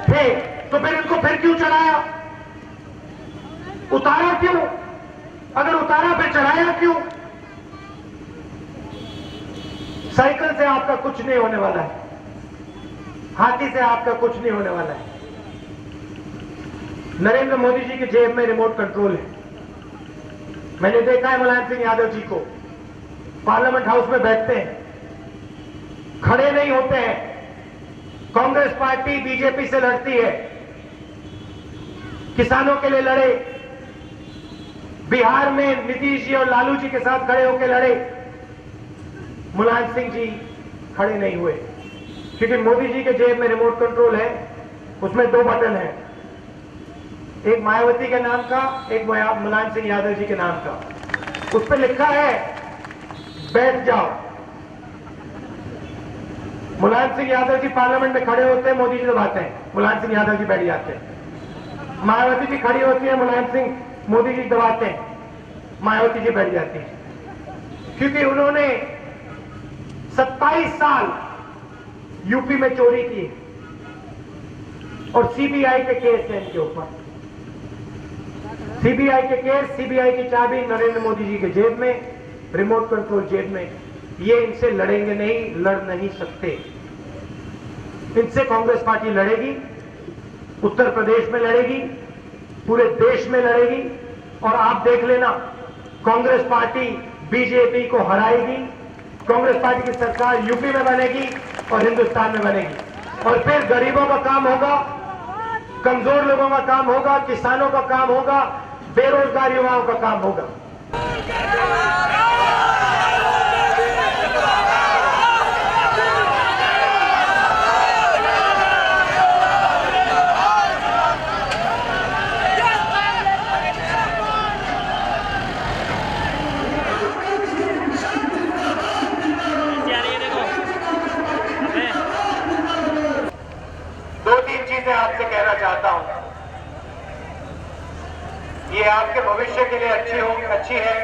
थे? तो फिर इनको फिर क्यों चढ़ाया? उतारा क्यों? अगर उतारा फिर चढ़ाया क्यों? साइकिल से आपका कुछ नहीं होने वाला है, हाथी से आपका कुछ नहीं होने वाला है। नरेंद्र मोदी जी की जेब में रिमोट कंट्रोल है। मैंने देखा है मुलायम सिंह यादव जी को पार्लियामेंट हाउस में बैठते हैं, खड़े नहीं होते हैं। कांग्रेस पार्टी बीजेपी से लड़ती है, किसानों के लिए लड़े, बिहार में नीतीश जी और लालू जी के साथ खड़े होकर लड़े। मुलायम सिंह जी खड़े नहीं हुए क्योंकि मोदी जी के जेब में रिमोट कंट्रोल है, उसमें 2 बटन है, एक मायावती के नाम का, एक मुलायम सिंह यादव जी के नाम का। उस पर लिखा है बैठ जाओ। मुलायम सिंह यादव जी पार्लियामेंट में खड़े होते हैं, मोदी जी दबाते हैं, मुलायम सिंह यादव जी बैठ जाते हैं। मायावती जी खड़ी होती है, मुलायम सिंह मोदी जी दबाते हैं, मायावती जी बैठ जाती है। क्योंकि उन्होंने 27 साल यूपी में चोरी की और सीबीआई के केस है इनके ऊपर। सीबीआई के केस, सीबीआई की चाबी नरेंद्र मोदी जी के जेब में, रिमोट कंट्रोल जेब में। ये इनसे लड़ेंगे नहीं, लड़ नहीं सकते। इनसे कांग्रेस पार्टी लड़ेगी, उत्तर प्रदेश में लड़ेगी, पूरे देश में लड़ेगी। और आप देख लेना, कांग्रेस पार्टी बीजेपी को हराएगी, कांग्रेस पार्टी की सरकार यूपी में बनेगी और हिंदुस्तान में बनेगी। और फिर गरीबों का काम होगा, कमजोर लोगों का काम होगा, किसानों का काम होगा, बेरोजगार युवाओं का काम होगा। मैं आपसे कहना चाहता हूं, ये आपके भविष्य के लिए अच्छी है,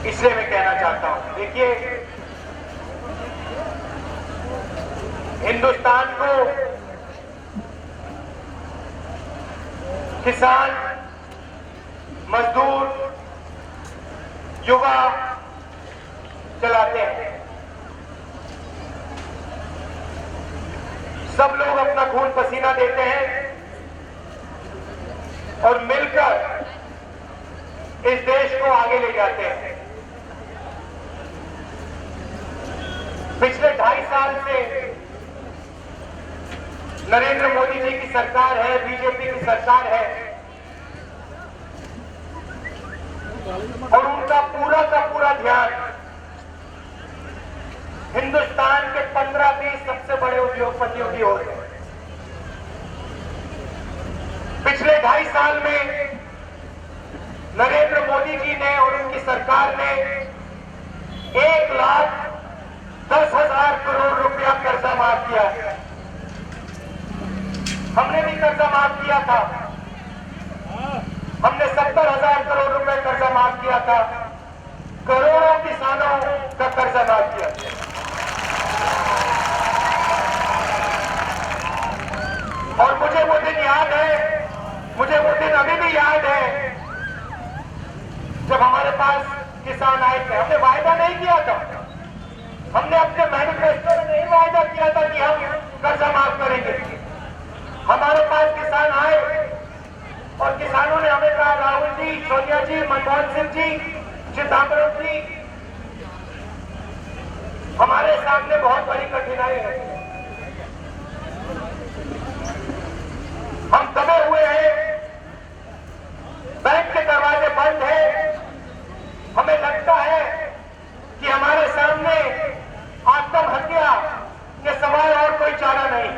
इसलिए मैं कहना चाहता हूं। देखिए, हिंदुस्तान को किसान, मजदूर, युवा चलाते हैं। सब लोग अपना खून पसीना देते हैं और मिलकर इस देश को आगे ले जाते हैं। पिछले 2.5 साल से नरेंद्र मोदी जी की सरकार है, बीजेपी की सरकार है, और उनका पूरा का पूरा ध्यान हिंदुस्तान के 15-20 सबसे बड़े उद्योगपतियों की ओर है। पिछले 2.5 साल में नरेंद्र मोदी जी ने और उनकी सरकार ने 1,10,000 करोड़ रुपया कर्जा माफ किया है। हमने भी कर्जा माफ किया था, हमने 70,000 करोड़ रुपए कर्जा माफ किया था, करोड़ों किसानों का कर्जा माफ किया। और मुझे वो दिन याद है, मुझे वो दिन अभी भी याद है जब हमारे पास किसान आए थे। हमने वायदा नहीं किया था, हमने अपने मैनिफेस्टो में नहीं वायदा किया था कि हम कर्जा माफ करेंगे। हमारे पास किसान आए और किसानों ने हमें कहा, राहुल जी, सोनिया जी, मनमोहन सिंह जी, चिदम्बरम जी, हमारे सामने बहुत बड़ी कठिनाई है, हम दबे हुए हैं, बैंक के दरवाजे बंद हैं, हमें लगता है कि हमारे सामने आत्महत्या के सवाल और कोई चारा नहीं।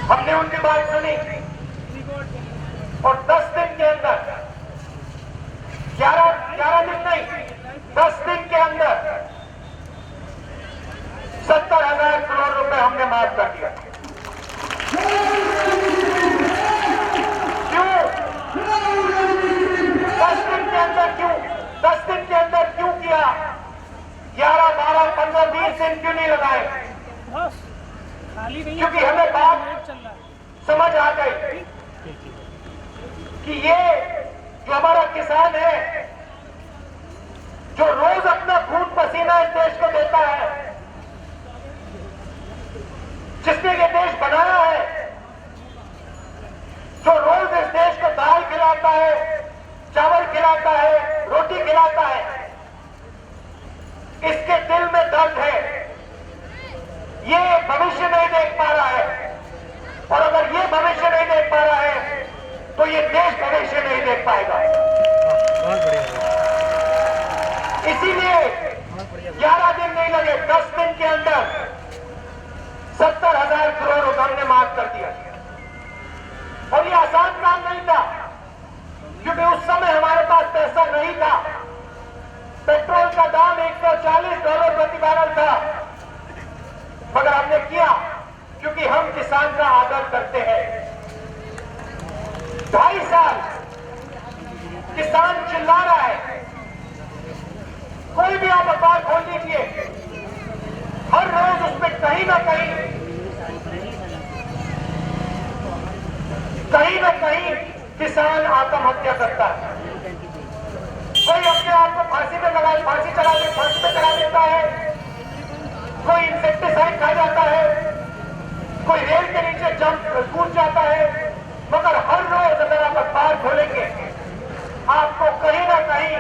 हमने उनकी बात सुनी और 10 दिन के अंदर 11 20 दिन क्यों नहीं लगाए? क्योंकि हमें बात समझ आ गई कि ये जो हमारा किसान है, जो रोज अपना खून पसीना इस देश को देता है, जिसने ये देश बनाया है, जो रोज इस देश को दाल खिलाता है, चावल खिलाता है, रोटी खिलाता है, इसके दिल में दर्द है। ये भविष्य नहीं देख पा रहा है, और अगर ये भविष्य नहीं देख पा रहा है तो ये देश भविष्य नहीं देख पाएगा। इसीलिए 11 दिन नहीं लगे, 10 दिन के अंदर 70,000 करोड़ रुपए हमने माफ कर दिया। और ये आसान काम नहीं था, क्योंकि उस समय हमारे पास पैसा नहीं था। पेट्रोल का दाम $140 प्रति बैरल था, मगर हमने किया क्योंकि हम किसान का आदर करते हैं। 2.5 साल किसान चिल्ला रहा है, कोई भी आप अखबार खोल लीजिए, हर रोज उसमें कहीं ना कहीं किसान आत्महत्या करता है। कोई अपने आप को फांसी पे चला देता है, कोई इंसेक्टिसाइड खा जाता है, कोई रेल के नीचे कूद जाता है। मगर हर रोज अगर आप अखबार खोलेंगे, आपको कहीं ना कहीं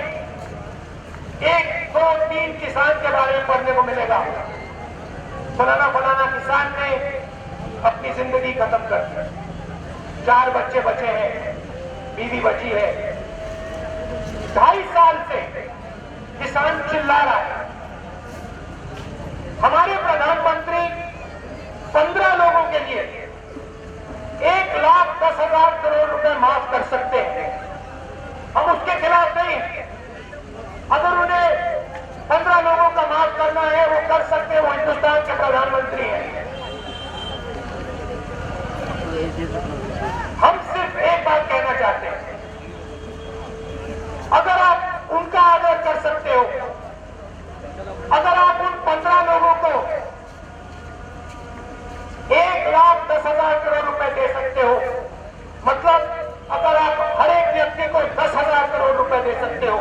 1, 2, 3 किसान के बारे में पढ़ने को मिलेगा। फलाना किसान ने अपनी जिंदगी खत्म कर दी, 4 बच्चे बचे हैं, बीवी बची है। 2.5 साल से किसान चिल्ला रहा है। हमारे प्रधानमंत्री 15 लोगों के लिए 1,10,000 करोड़ रुपए माफ कर सकते हैं। हम उसके खिलाफ नहीं हैं। अगर उन्हें 15 लोगों का माफ करना है, वो कर सकते हैं। वो हिंदुस्तान के प्रधानमंत्री हैं। हम सिर्फ एक बात कहना चाहते हैं, अगर आप उनका आदर कर सकते हो, अगर आप उन 15 लोगों को 1,10,000 करोड़ रुपए दे सकते हो, मतलब अगर आप हर एक व्यक्ति को 10,000 करोड़ रुपए दे सकते हो,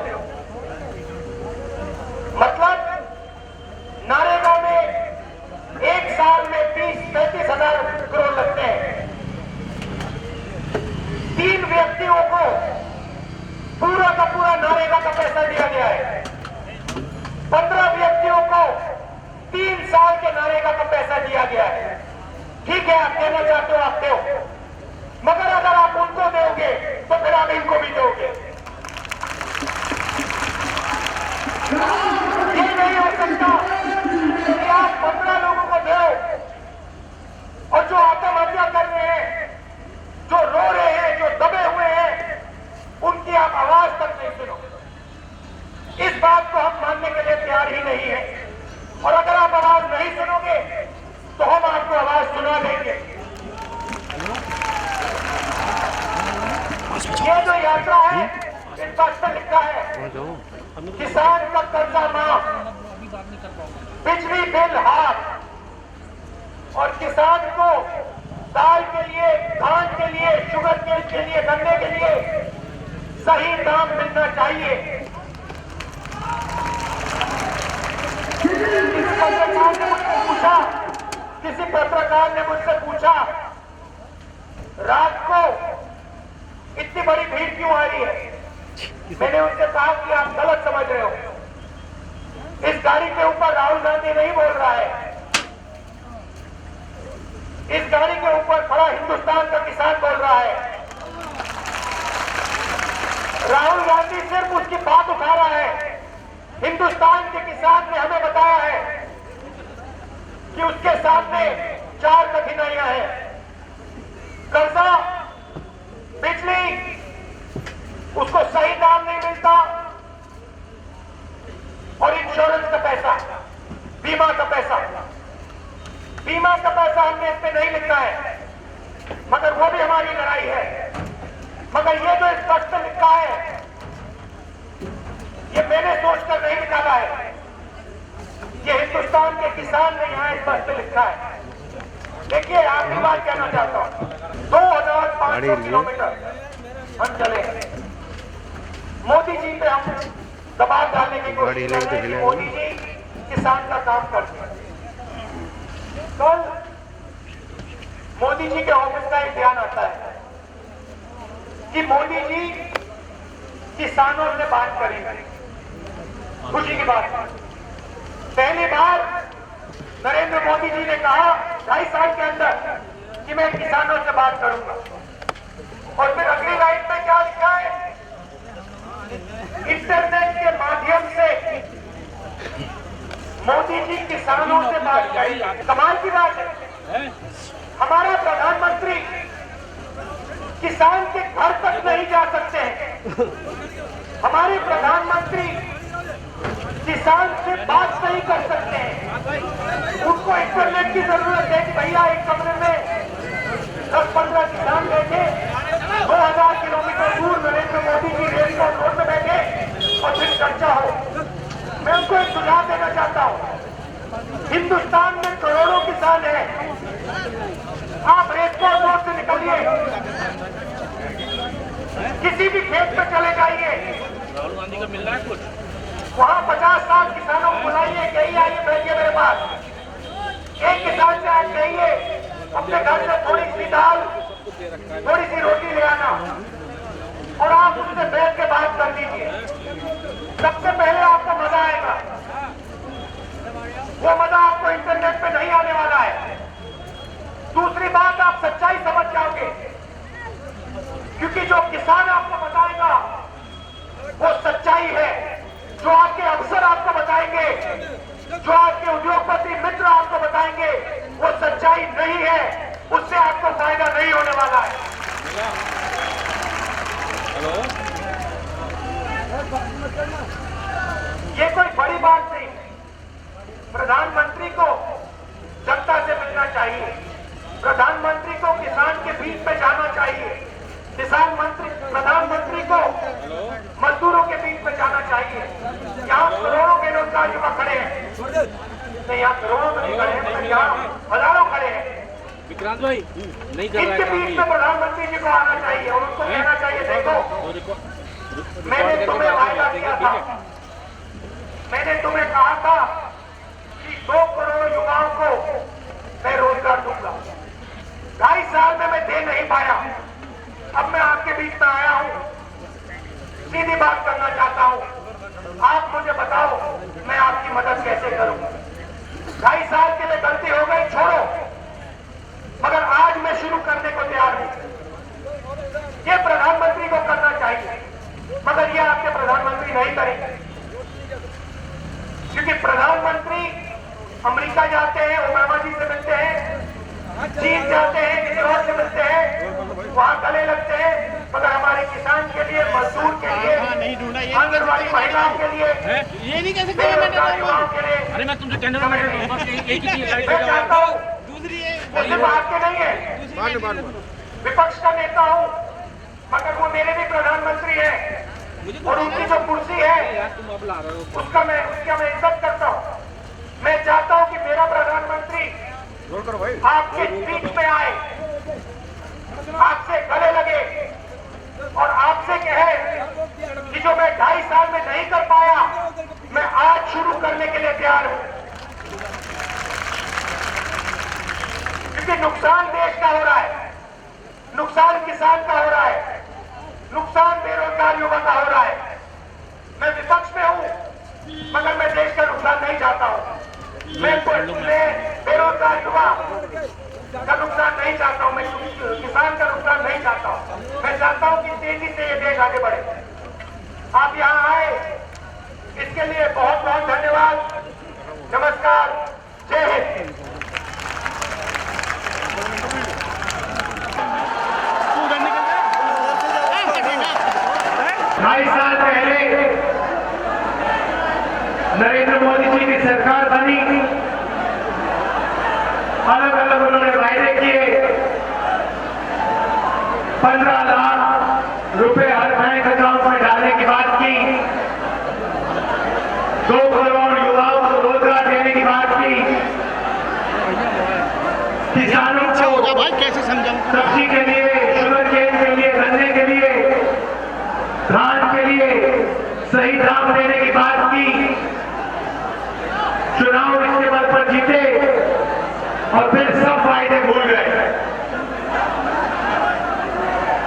मतलब नरेगा में 1 साल में 30-35,000 करोड़ लगते हैं। 3 व्यक्तियों को पूरा का पूरा नरेगा का पैसा दिया गया है। 15 व्यक्तियों को 3 साल के नरेगा का पैसा दिया गया है। ठीक है, आप देना चाहते हो, आप दो, मगर अगर आप उनको दोगे तो फिर आप इनको भी दोगे। ये नहीं हो सकता कि आप 15 लोगों को दो और जो आत्महत्या कर रहे हैं, जो रो रहे हैं, जो दबे हुए हैं, उनकी आप आवाज तक नहीं सुनो। इस बात को हम मानने के लिए तैयार ही नहीं है। और अगर आप आवाज नहीं सुनोगे तो हम आपको आवाज सुना देंगे। ये जो यात्रा है, इस बात पर लिखा है किसान का कर्जा माफ, बिजली बिल हाफ, और किसान को दाल के लिए, धान के लिए, शुगर केन के लिए, गन्ने के लिए सही दाम मिलना चाहिए। किसी पत्रकार ने मुझसे पूछा रात को इतनी बड़ी भीड़ क्यों आ रही है। मैंने उनसे कहा कि आप गलत समझ रहे हो। इस गाड़ी के ऊपर राहुल गांधी नहीं बोल रहा है, इस गाड़ी के ऊपर खड़ा हिंदुस्तान का किसान बोल रहा है। राहुल गांधी सिर्फ उसकी बात उठा रहा है। हिंदुस्तान के किसान ने हमें बताया है कि उसके सामने 4 कठिनाइयां हैं: कर्जा, बिजली, उसको सही दाम नहीं मिलता, और इंश्योरेंस का पैसा, बीमा का पैसा। बीमा का पैसा हमने इस पे नहीं लिखा है, मगर वो भी हमारी लड़ाई है। मगर ये जो स्पष्ट लिखा है, ये मैंने सोचकर नहीं निकाला है, ये हिंदुस्तान के किसान ने यहाँ इस बात पे लिखा है। देखिए आखिरी बात कहना चाहता हूँ, 2500 किलोमीटर हम चले, मोदी जी पे हम दबाव डालने की कोशिश कर रहे हैं कि मोदी जी किसान का काम करते हैं। कल मोदी जी के ऑफिस का एक बयान आता है कि मोदी जी किसानों से बात करेंगे। खुशी की बात है, पहली बार नरेंद्र मोदी जी ने कहा 2.5 साल के अंदर कि मैं किसानों से बात करूंगा। और फिर अगली लाइन में क्या लिखा है, इंटरनेट के माध्यम से मोदी जी किसानों से बात करेंगे। कमाल की बात है, हमारा प्रधानमंत्री किसान के घर तक नहीं जा सकते हैं। हमारे प्रधानमंत्री किसान से बात नहीं कर सकते हैं। उनको इंटरनेट की जरूरत है कि भैया एक कमरे में 10-15 किसान बैठे, 2000 किलोमीटर दूर नरेंद्र मोदी जी रेल रोड में बैठे और फिर चर्चा हो। मैं उनको एक सुझाव देना चाहता हूँ, हिंदुस्तान में करोड़ों किसान हैं। आप रेडक्रॉस रोड से निकलिए, किसी भी खेत में चले जाइए, राहुल गांधी का मिल रहा है कुछ, वहां 50-60 किसानों को बुलाइए, कहिए आइए बैठिए मेरे पास। एक किसान से आज कहिए अपने घर से थोड़ी सी दाल, थोड़ी सी रोटी ले आना और आप उनसे बैठ के बात कर लीजिए। सबसे पहले आपको मजा आएगा, वो मजा आपको इंटरनेट पे नहीं आने वाला है। दूसरी बात, आप सच्चाई समझ जाओगे, क्योंकि जो किसान आपको बताएगा वो सच्चाई है। जो आपके अफसर आपको बताएंगे, जो आपके उद्योगपति मित्र आपको बताएंगे, वो सच्चाई नहीं है, उससे आपको फायदा नहीं होने वाला है। ये कोई बड़ी बात नहीं, प्रधानमंत्री को जनता से मिलना चाहिए, प्रधानमंत्री को किसान के बीच में जाना चाहिए, प्रधानमंत्री को मजदूरों के बीच में जाना चाहिए। यहाँ करोड़ों बेरोजगार युवा खड़े हैं, नहीं यहाँ करोड़ों नहीं खड़े हैं, यहाँ हजारों खड़े हैं। विक्रांत भाई नहीं कर रहा इनके बीच में प्रधानमंत्री जी को आना चाहिए और उनको कहना चाहिए, देखो मैंने तुम्हें वायदा किया था, मैंने तुम्हें कहा था कि 2 करोड़ युवाओं को मैं रोजगार दूंगा। 2.5 साल में मैं दे नहीं पाया, अब मैं आपके बीच में आया हूं, सीधी बात करना चाहता हूं। आप मुझे बताओ मैं आपकी मदद कैसे करूं। 2.5 साल के लिए गलती हो गई, छोड़ो, मगर आज मैं शुरू करने को तैयार हूं। ये प्रधानमंत्री को करना चाहिए, मगर ये आपके प्रधानमंत्री नहीं करेंगे, क्योंकि प्रधानमंत्री अमेरिका जाते हैं, ओबामा जी से मिलते हैं, चीन जाते हैं, किसी और से मिलते हैं, वहां गले लगते हैं, मगर हमारे किसान के लिए, मजदूर के लिए, आंगनवाड़ी महिलाओं के लिए, ये नहीं कह सकते बेरोजगार युवाओं के लिए, अरे मैं तुमसे कहने वाला मैं चाहता हूँ, वो सिर्फ आपके नहीं है, विपक्ष का नेता हूँ, मगर वो मेरे भी प्रधानमंत्री है और उनकी जो कुर्सी है उसका मैं इज्जत करता हूँ। मैं चाहता हूँ कि मेरा प्रधानमंत्री आपके बीच में आए, आपसे गले लगे और आपसे कहे कि जो मैं 2.5 साल में नहीं कर पाया, मैं आज शुरू करने के लिए तैयार हूं। क्योंकि नुकसान देश का हो रहा है, नुकसान किसान का हो रहा है, नुकसान बेरोजगार युवा का हो रहा है। मैं विपक्ष में हूं, मगर मैं देश का नुकसान नहीं चाहता हूं। मैं बेरोजगार युवा का नुकसान नहीं चाहता हूं, मैं किसान का नुकसान नहीं चाहता हूं। मैं चाहता हूं कि तेजी से ये देश आगे बढ़े। आप यहाँ आए, इसके लिए बहुत बहुत धन्यवाद। नमस्कार, जय हिंद। ढाई साल पहले नरेंद्र मोदी जी की सरकार बनी, अलग अलग उन्होंने वायदे किए। 15 लाख रुपए हर बैंक अकाउंट में डालने की बात की, 2 करोड़ युवाओं को रोजगार देने की समझा भाई, कैसे समझाऊं? सब्जी के लिए, शुगर केन के लिए, गन्ने के लिए, धान के लिए सही दाम देने की बात की। चुनाव इसके बल पर जीते और फिर सब वायदे भूल गए।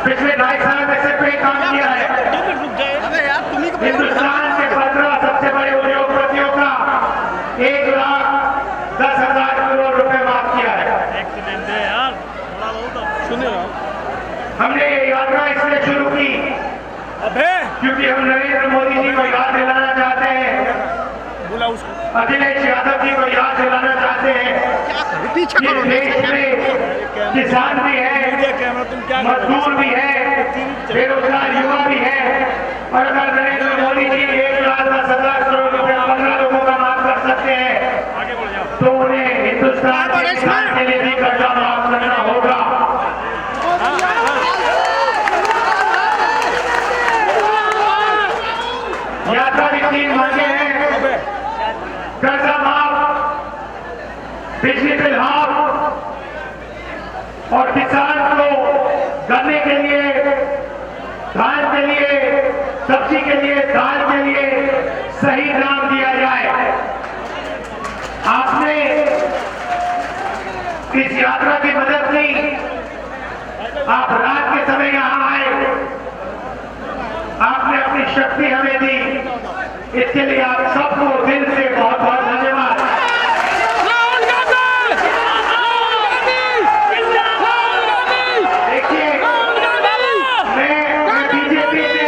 पिछले 2.5 साल में सिर्फ एक काम किया है। हिंदुस्तान के 15 सबसे बड़े उद्योगपतियों का 1,10,000 करोड़ रुपए माफ किया है। हमने ये यात्रा इसलिए शुरू की क्योंकि हम नरेंद्र मोदी जी को याद दिलाना चाहते हैं, अखिलेश यादव जी को याद दिलाना चाहते हैं पीछे कि करो, देश में किसान भी है, मजदूर भी है, बेरोजगार युवा भी है। और अगर नरेंद्र मोदी जी 1,10,000 करोड़ रुपए 15 लोगों का माफ कर सकते हैं तो उन्हें हिंदुस्तान के किसान के लिए भी कर्जा माफ करना होगा। यात्रा की 3 मांगे हैं: कर्जा माफ, बिजली बिल हाफ और किसान को गन्ने के लिए, धान के लिए, सब्जी के लिए, दाल के लिए सही दाम दिया जाए। आपने इस यात्रा की मदद की, आप रात के समय यहां आए, आपने अपनी शक्ति हमें दी, इसके लिए आप सबको दिल से बहुत बहुत धन्यवाद। देखिए, मैं बीजेपी से,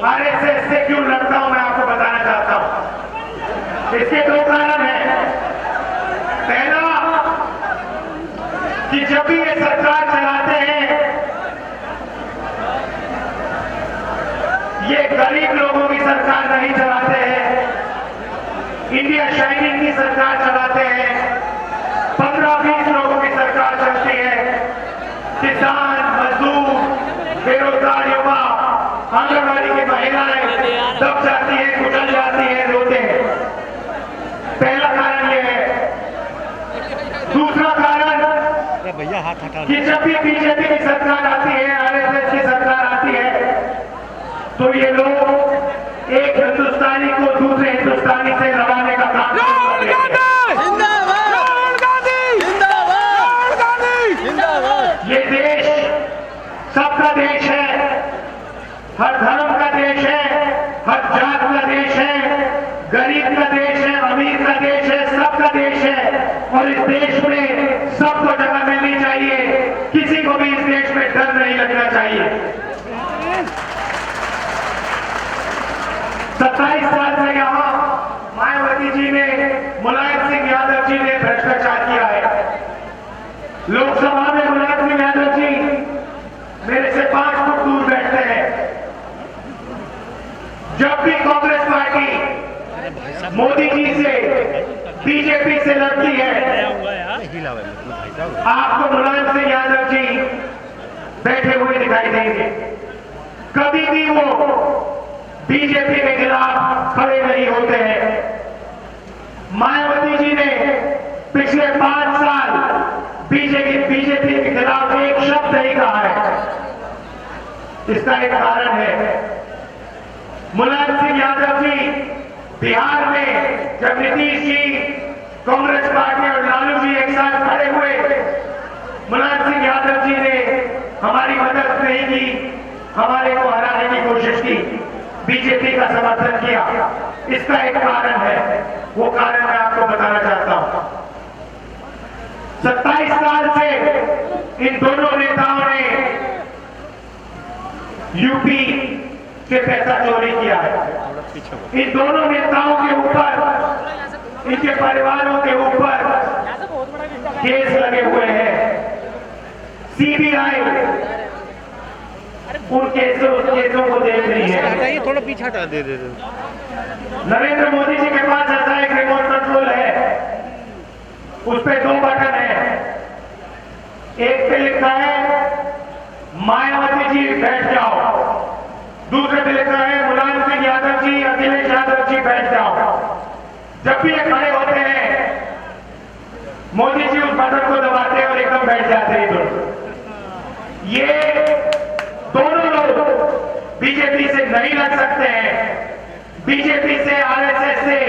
आरएसएस से क्यों लड़ता हूं, मैं आपको बताना चाहता हूं। इसके 2 कारण हैं। पहला कि जब भी ये सरकार चलाते हैं, ये गरीब लोगों की सरकार नहीं चलाते हैं, इंडिया शाइनिंग की सरकार चलाते हैं। 15-20 लोगों की सरकार चलती है। किसान, मजदूर, बेरोजगार युवा, आंगनबाड़ी की महिलाएं दब जाती है, कुचल जाती है, रोते हैं। पहला कारण यह है। दूसरा कारण भैया हाथ हटा कि जब भी बीजेपी की सरकार आती है, आरएसएस की सरकार आती है, तो ये लोग एक हिंदुस्तानी को दूसरे हिंदुस्तानी से लड़ाने का काम करते हैं। ये देश सबका देश है, हर धर्म का देश है, हर जात का देश है, गरीब का देश है, अमीर का देश है, सबका देश है। और इस देश में सबको जगह मिलनी चाहिए, किसी को भी इस देश में डर नहीं लगना चाहिए। 27 साल से यहाँ मायावती जी ने, मुलायम सिंह यादव जी ने भ्रष्टाचार किया है। लोकसभा में मुलायम सिंह यादव जी मेरे से 5 फुट दूर बैठते हैं। जब भी कांग्रेस पार्टी मोदी जी से, बीजेपी से लड़ती है, आपको मुलायम सिंह यादव जी बैठे हुए दिखाई देंगे। कभी भी वो बीजेपी के खिलाफ खड़े नहीं होते हैं। मायावती जी ने पिछले 5 साल बीजेपी के खिलाफ एक शब्द नहीं कहा है। इसका एक कारण है। मुलायम सिंह यादव जी बिहार में जब नीतीश जी, कांग्रेस पार्टी और लालू जी एक साथ खड़े हुए, मुलायम सिंह यादव जी ने हमारी मदद नहीं की, हमारे को हराने की कोशिश की, बीजेपी का समर्थन किया। इसका एक कारण है, वो कारण मैं आपको बताना चाहता हूं। 27 साल से इन दोनों नेताओं ने यूपी से पैसा चोरी किया है। इन दोनों नेताओं के ऊपर, इनके परिवारों के ऊपर केस लगे हुए हैं। सीबीआई उन केसों को देख रही है। थोड़ा पीछे हटा दे। नरेंद्र मोदी जी के पास ऐसा एक रिमोट कंट्रोल है, उस पे 2 बटन है। एक पे लिखा है मायावती जी बैठ जाओ, दूसरे पे लिखा है मुलायम सिंह यादव जी, अखिलेश यादव जी बैठ जाओ। जब भी ये खड़े होते हैं, मोदी जी उस बटन को दबाते हैं और एकदम में बैठ जाते हैं दोनों। ये दोनों लोग बीजेपी से नहीं लड़ सकते हैं। बीजेपी से, आरएसएस से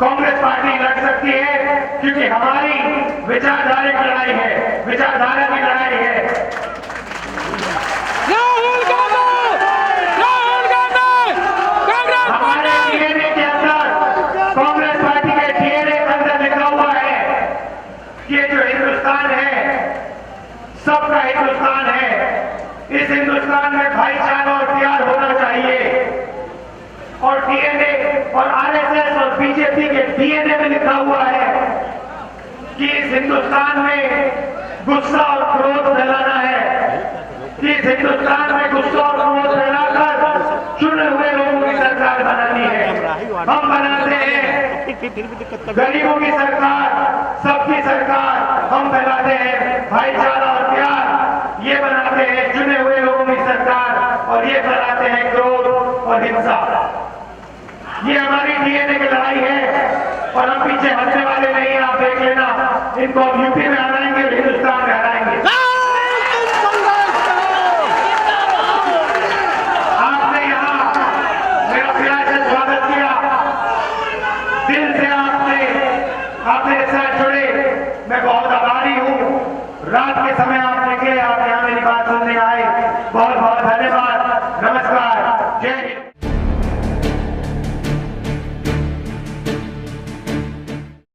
कांग्रेस पार्टी लड़ सकती है, क्योंकि हमारी विचारधारा की लड़ाई है, विचारधारा की लड़ाई है। हमारे डीएनए के अंदर, कांग्रेस पार्टी के डीएनए के अंदर लिखा हुआ है कि ये जो हिंदुस्तान है सबका हिंदुस्तान है। इस हिंदुस्तान में भाईचारा और प्यार होना चाहिए। और डीएनए और आरएसएस और बीजेपी के डीएनए में लिखा हुआ है कि इस हिंदुस्तान में गुस्सा और क्रोध फैलाना है, कि इस हिंदुस्तान में गुस्सा और क्रोध फैलाकर चुने हुए लोगों की सरकार बनानी है। हम बनाते हैं गरीबों की सरकार, सबकी सरकार। हम फैलाते हैं भाईचारा और प्यार, ये बनाते हैं चुने हुए लोगों की सरकार, और ये फैलाते हैं क्रोध और हिंसा। ये हमारी डीएनए की लड़ाई है और हम पीछे हटने वाले नहीं हैं। आप देख लेना, इनको हम यूपी में हराएंगे और हिंदुस्तान में हराएंगे। आपने यहाँ मेरा प्यार से स्वागत किया, दिल से आपने मेरे साथ जुड़े, मैं बहुत आभारी हूँ। रात के समय आप निकले, आपने